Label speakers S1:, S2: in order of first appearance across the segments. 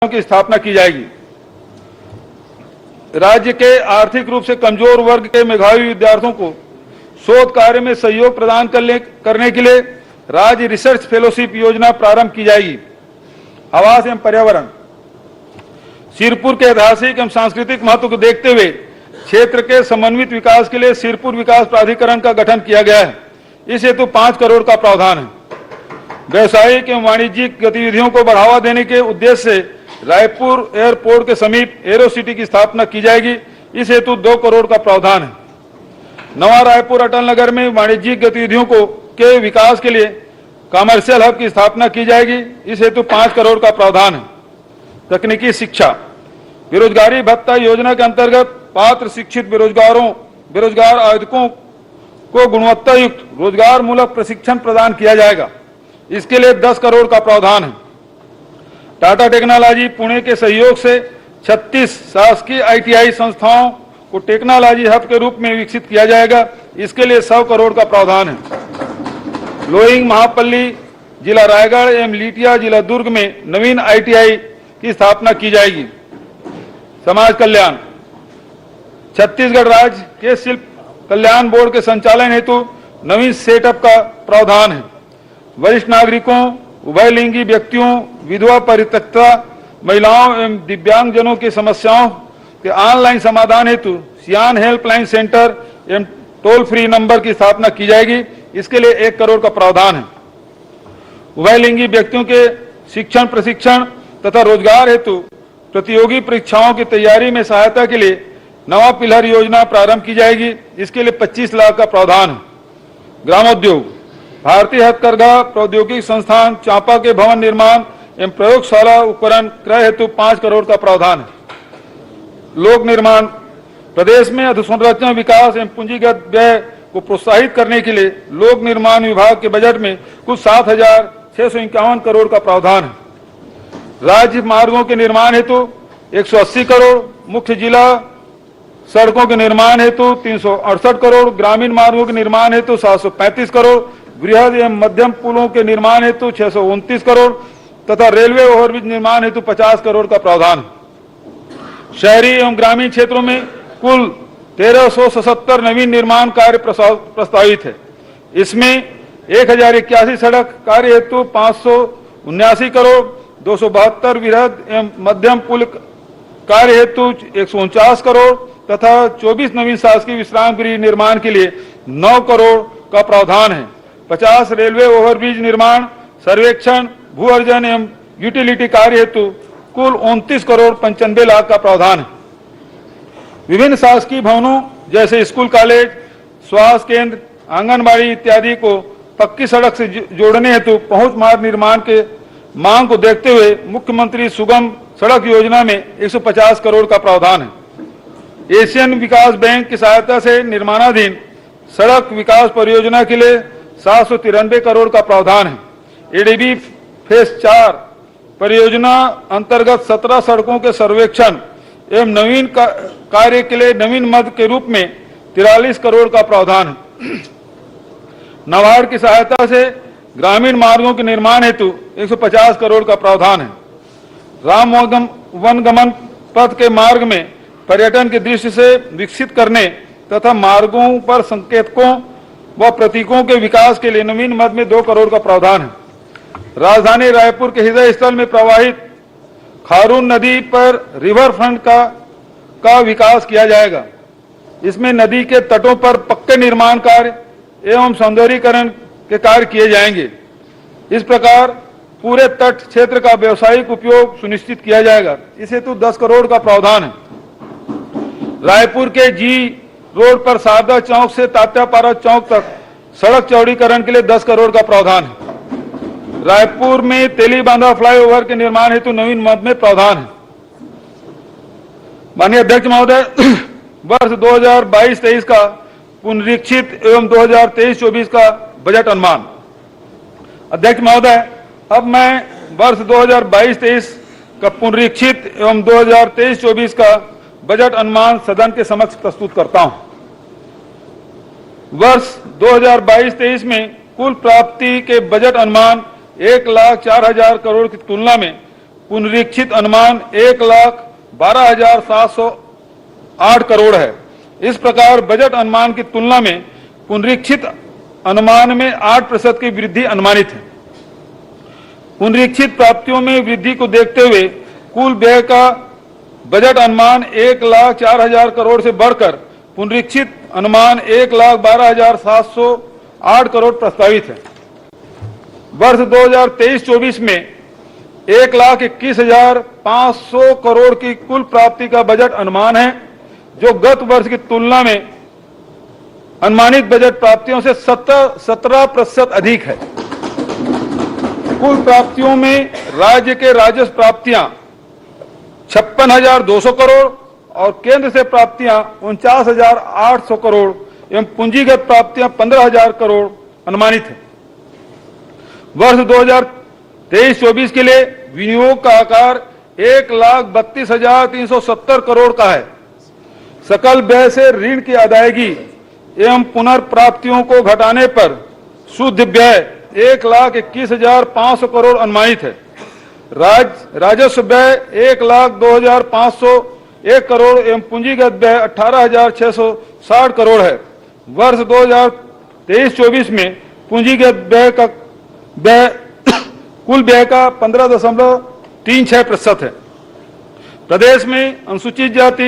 S1: की स्थापना की जाएगी। राज्य के आर्थिक रूप से कमजोर वर्ग के मेधावी विद्यार्थियों को शोध कार्य में सहयोग प्रदान करने के लिए राज्य रिसर्च फेलोशिप योजना प्रारंभ की जाएगी। आवास एवं पर्यावरण, सिरपुर के ऐतिहासिक एवं सांस्कृतिक महत्व को देखते हुए क्षेत्र के समन्वित विकास के लिए सिरपुर विकास प्राधिकरण का गठन किया गया है। इस हेतु 5 करोड़ का प्रावधान है। व्यवसायिक एवं वाणिज्यिक गतिविधियों को बढ़ावा देने के उद्देश्य से रायपुर एयरपोर्ट के समीप एरो सिटी की स्थापना की जाएगी। इस हेतु 2 करोड़ का प्रावधान है। नवा रायपुर अटल नगर में वाणिज्यिक गतिविधियों के विकास के लिए कमर्शियल हब की स्थापना की जाएगी। इस हेतु 5 करोड़ का प्रावधान है। तकनीकी शिक्षा, बेरोजगारी भत्ता योजना के अंतर्गत पात्र शिक्षित बेरोजगार आवेदकों को गुणवत्ता युक्त रोजगार मूलक प्रशिक्षण प्रदान किया जाएगा। इसके लिए 10 करोड़ का प्रावधान है। टाटा टेक्नोलॉजी पुणे के सहयोग से 36 शासकीय ITI संस्थाओं को टेक्नोलॉजी हब के रूप में विकसित किया जाएगा। इसके लिए 100 करोड़ का प्रावधान है। लोइंग महापल्ली जिला रायगढ़ एवं लीटिया जिला दुर्ग में नवीन ITI की स्थापना की जाएगी। समाज कल्याण, छत्तीसगढ़ राज्य के शिल्प कल्याण बोर्ड के संचालन हेतु नवीन सेटअप का प्रावधान है। वरिष्ठ नागरिकों, उभयलिंगी व्यक्तियों, विधवा परित्यक्ता महिलाओं एवं दिव्यांगजनों की समस्याओं के ऑनलाइन समाधान हेतु सियान हेल्पलाइन सेंटर एवं टोल फ्री नंबर की स्थापना की जाएगी। इसके लिए 1 करोड़ का प्रावधान है। उभयलिंगी व्यक्तियों के शिक्षण, प्रशिक्षण तथा रोजगार हेतु प्रतियोगी परीक्षाओं की तैयारी में सहायता के लिए नवा पिलर योजना प्रारंभ की जाएगी। इसके लिए 25 लाख का प्रावधान है। ग्रामोद्योग, भारतीय हथकरघा प्रौद्योगिकी संस्थान चांपा के भवन निर्माण एवं प्रयोगशाला उपकरण क्रय हेतु 5 करोड़ का प्रावधान है। लोक निर्माण, प्रदेश में अधोसंरचना विकास एवं पूंजीगत व्यय को प्रोत्साहित करने के लिए लोक निर्माण विभाग के बजट में कुल 7,651 करोड़ का प्रावधान है। राज्य मार्गों के निर्माण हेतु 180 करोड़, मुख्य जिला सड़कों के निर्माण हेतु 368 करोड़, ग्रामीण मार्गों के निर्माण हेतु 735 करोड़, बृहद एवं मध्यम पुलों के निर्माण हेतु 629 करोड़ तथा रेलवे ओवरब्रिज निर्माण हेतु 50 करोड़ का प्रावधान है। शहरी एवं ग्रामीण क्षेत्रों में कुल 1377 नवीन निर्माण कार्य प्रस्तावित है। इसमें 1081 सड़क कार्य हेतु 579 करोड़, 272 बृहद एवं मध्यम पुल कार्य हेतु 149 करोड़ तथा 24 नवीन शासकीय विश्राम गृह निर्माण के लिए 9 करोड़ का प्रावधान है। 50 रेलवे ओवरब्रिज निर्माण, सर्वेक्षण, भू अर्जन एवं यूटिलिटी कार्य हेतु कुल 29 करोड़ 95 लाख का प्रावधान है। विभिन्न शासकीय भवनों जैसे स्कूल, कॉलेज, स्वास्थ्य केंद्र, आंगनबाड़ी इत्यादि को पक्की सड़क से जोड़ने हेतु पहुंच मार्ग निर्माण के मांग को देखते हुए मुख्यमंत्री सुगम सड़क योजना में 150 करोड़ का प्रावधान है। एशियन विकास बैंक की सहायता से निर्माणाधीन सड़क विकास परियोजना के लिए 793 करोड़ का प्रावधान है। ADB फेज 4 परियोजना अंतर्गत 17 सड़कों के सर्वेक्षण एवं नवीन कार्य के लिए नवीन मद के रूप में 43 करोड़ का प्रावधान है। नाबार्ड की सहायता से ग्रामीण मार्गों के निर्माण हेतु 150 करोड़ का प्रावधान है। राम वनगमन पथ के मार्ग में पर्यटन की दृष्टि से विकसित करने तथा मार्गों पर संकेतकों व प्रतीकों के विकास के लिए नवीन मद में 2 करोड़ का प्रावधान है। राजधानी रायपुर के हृदय स्थल में प्रवाहित खारून नदी पर रिवर फ्रंट का विकास किया जाएगा। इसमें नदी के तटों पर पक्के निर्माण कार्य एवं सौंदर्यीकरण के कार्य किए जाएंगे। इस प्रकार पूरे तट क्षेत्र का व्यावसायिक उपयोग सुनिश्चित किया जाएगा। इस हेतु 10 करोड़ का प्रावधान है। रायपुर के G रोड पर शारदा चौक से तात्यापारा चौक तक सड़क चौड़ीकरण के लिए 10 करोड़ का प्रावधान है। रायपुर में तेलीबांधा फ्लाईओवर के निर्माण हेतु नवीन मद में प्रावधान है। माननीय अध्यक्ष महोदय, वर्ष 2022-23 का पुनरीक्षित एवं 2023-24 का बजट अनुमान। अध्यक्ष महोदय, अब मैं वर्ष 2022-23 का पुनरीक्षित एवं 2023-24 का बजट अनुमान सदन के समक्ष प्रस्तुत करता हूं। वर्ष 2022-23 में कुल प्राप्ति के बजट अनुमान 1,04,000 करोड़ की तुलना में पुनरीक्षित अनुमान 1,12,708 करोड़ है। इस प्रकार बजट अनुमान की तुलना में पुनरीक्षित अनुमान में 8% की वृद्धि अनुमानित है। पुनरीक्षित प्राप्तियों में वृद्धि को देखते हुए कुल व्यय का बजट अनुमान 1,04,000 करोड़ से बढ़कर पुनरीक्षित अनुमान 1,12,708 करोड़ प्रस्तावित है। वर्ष 2023-24 में 1,21,500 करोड़ की कुल प्राप्ति का बजट अनुमान है, जो गत वर्ष की तुलना में अनुमानित बजट प्राप्तियों से 17% अधिक है। कुल प्राप्तियों में राज्य के राजस्व प्राप्तियां 56,200 करोड़ और केंद्र से प्राप्तियां 49,800 करोड़ एवं पूंजीगत प्राप्तियां 15,000 करोड़ अनुमानित है। वर्ष 2023-24 के लिए विनियोग का आकार 1,32,370 करोड़ का है। सकल व्यय से ऋण की अदायगी एवं पुनर्प्राप्तियों को घटाने पर शुद्ध व्यय 1,21,500 करोड़ अनुमानित है। राजस्व व्यय 1,02,501 करोड़ एवं पूंजीगत व्यय 18,660 करोड़ है। वर्ष 2023-24 में पूंजीगत व्यय का कुल व्यय का 15.36% है। प्रदेश में अनुसूचित जाति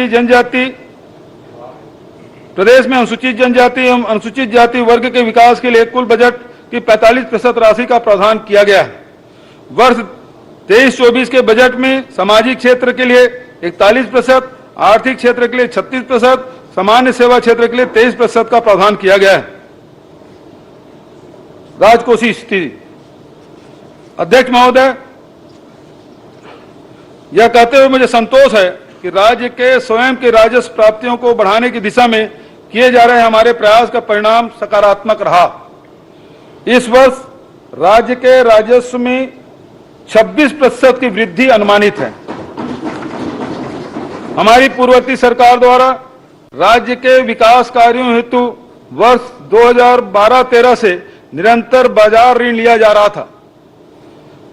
S1: एवं अनुसूचित जाति वर्ग के विकास के लिए कुल बजट की 45% राशि का प्रावधान किया गया है। वर्ष 23-24 के बजट में सामाजिक क्षेत्र के लिए 41%, आर्थिक क्षेत्र के लिए 36%, सामान्य सेवा क्षेत्र के लिए 23% का प्रावधान किया गया है। राजकोषीय स्थिति। अध्यक्ष महोदय, यह कहते हुए मुझे संतोष है कि राज्य के स्वयं के राजस्व प्राप्तियों को बढ़ाने की दिशा में किए जा रहे हमारे प्रयास का परिणाम सकारात्मक रहा। इस वर्ष राज्य के राजस्व में 26% की वृद्धि अनुमानित है। हमारी पूर्ववर्ती सरकार द्वारा राज्य के विकास कार्यों हेतु वर्ष 2012-13 से निरंतर बाजार ऋण लिया जा रहा था।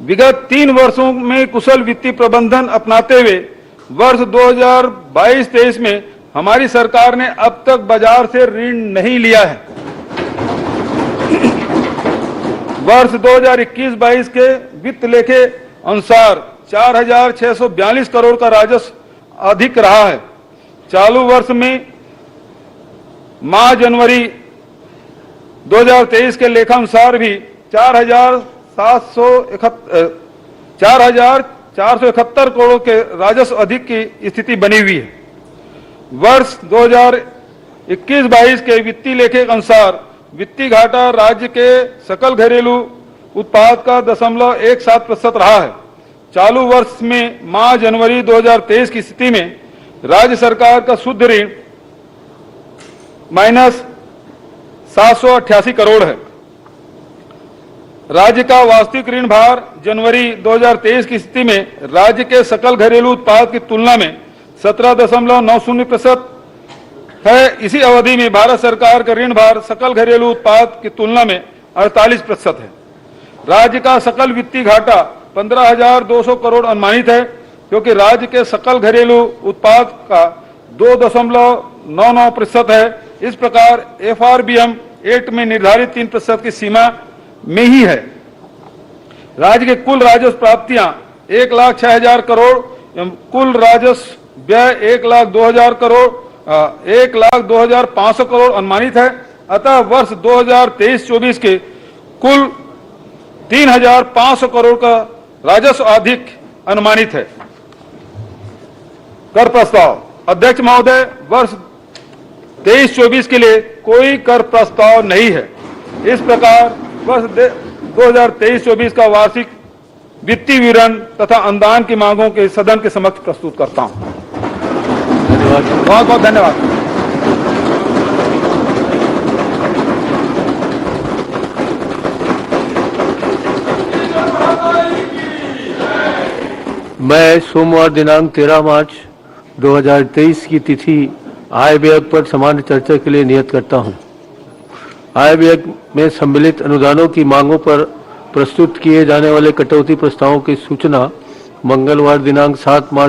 S1: विगत 3 वर्षों में कुशल वित्तीय प्रबंधन अपनाते हुए वर्ष 2022-23 में हमारी सरकार ने अब तक बाजार से ऋण नहीं लिया है। वर्ष 2021-22 के वित्त लेखे अनुसार 4,642 करोड़ का राजस्व अधिक रहा है। चालू वर्ष में माह जनवरी 2023 के लेखानुसार भी 4,471 करोड़ के राजस्व अधिक की स्थिति बनी हुई है। वर्ष 2021-22 के वित्तीय लेखे के अनुसार वित्तीय घाटा राज्य के सकल घरेलू उत्पाद का 0.17% रहा है। चालू वर्ष में माह जनवरी 2023 की स्थिति में राज्य सरकार का शुद्ध ऋण -788 करोड़ है। राज्य का वास्तविक ऋण भार जनवरी 2023 की स्थिति में राज्य के सकल घरेलू उत्पाद की तुलना में 17.90% है। इसी अवधि में भारत सरकार का ऋण भार सकल घरेलू उत्पाद की तुलना में 48% है। राज्य का सकल वित्तीय घाटा 15,200 करोड़ अनुमानित है, क्योंकि राज्य के सकल घरेलू उत्पाद का 2.99% है। इस प्रकार FRBM एक्ट में निर्धारित 3% की सीमा में ही है। राज्य के कुल राजस्व प्राप्तियां 1,06,000 करोड़ एवं कुल राजस्व व्यय 1,02,000 करोड़ 1,02,500 करोड़ अनुमानित है। अतः वर्ष 2023-24 के कुल 3,500 करोड़ का राजस्व अधिक अनुमानित है। कर प्रस्ताव। अध्यक्ष महोदय, वर्ष 23-24 के लिए कोई कर प्रस्ताव नहीं है। इस प्रकार वर्ष 2023-24 का वार्षिक वित्तीय विवरण तथा अनुदान की मांगों के सदन के समक्ष प्रस्तुत करता हूं। बहुत बहुत धन्यवाद।
S2: मैं सोमवार दिनांक 13 मार्च 2023 की तिथि आय व्यय पर सामान्य चर्चा के लिए नियत करता हूं। आय व्यय में सम्मिलित अनुदानों की मांगों पर प्रस्तुत किए जाने वाले कटौती प्रस्तावों की सूचना मंगलवार दिनांक 7 मार्च